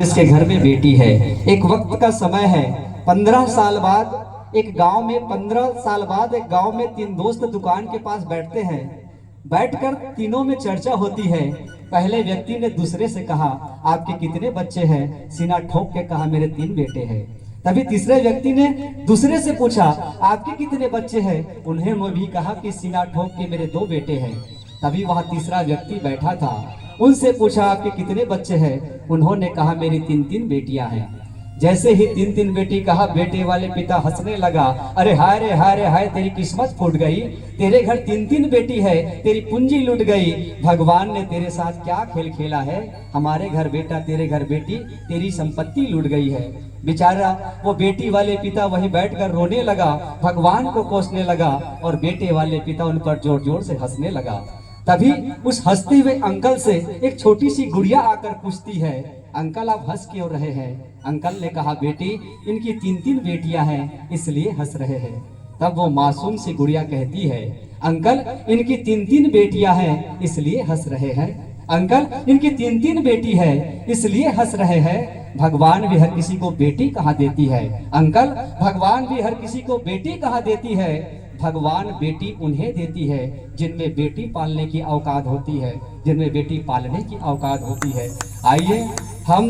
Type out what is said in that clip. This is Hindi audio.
इसके घर में बेटी है। एक वक्त का समय है, 15 साल बाद एक गांव में 15 साल बाद एक गांव में तीन दोस्त दुकान के पास बैठते हैं। बैठकर तीनों में चर्चा होती है। पहले व्यक्ति ने दूसरे से कहा, आपके कितने बच्चे हैं? सीना ठोक के कहा, मेरे 3 बेटे हैं। तभी तीसरे व्यक्ति ने दूसरे से पूछा, आपके कितने बच्चे हैं? उन्हें भी कहा कि सीना ठोक के मेरे 2 बेटे हैं। तभी वहां तीसरा व्यक्ति बैठा था, उनसे पूछा, आपके कितने बच्चे हैं? उन्होंने कहा, मेरी 3 बेटियां हैं। जैसे ही 3 बेटी कहा, बेटे वाले पिता हंसने लगा, अरे हाय रे हाय रे हाय, तेरी किस्मत फूट गई। तेरे घर 3 बेटी है, तेरी पूंजी लूट गई। भगवान ने तेरे साथ क्या खेल खेला है? हमारे घर बेटा, तेरे घर बेटी, तेरी संपत्ति लूट गई है। बेचारा वो बेटी वाले पिता वहीं बैठकर रोने लगा, भगवान को कोसने लगा, और बेटे वाले पिता उन पर जोर जोर से हंसने लगा। तभी उस हंसते हुए अंकल से एक छोटी सी गुड़िया आकर पूछती है, अंकल आप हंस क्यों रहे हैं? अंकल ने कहा, बेटी इनकी 3 बेटियां हैं, इसलिए हंस रहे हैं। तब वो मासूम सी गुड़िया कहती है, अंकल इनकी 3 बेटियां हैं, इसलिए हंस रहे हैं। अंकल इनकी 3 बेटी है, इसलिए हंस रहे हैं। भगवान भी हर किसी को बेटी कहाँ देती है? अंकल भगवान भी हर किसी को बेटी कहाँ देती है? भगवान बेटी उन्हें देती है जिनमें बेटी पालने की औकात होती है, जिनमें बेटी पालने की औकात होती है। आइए हम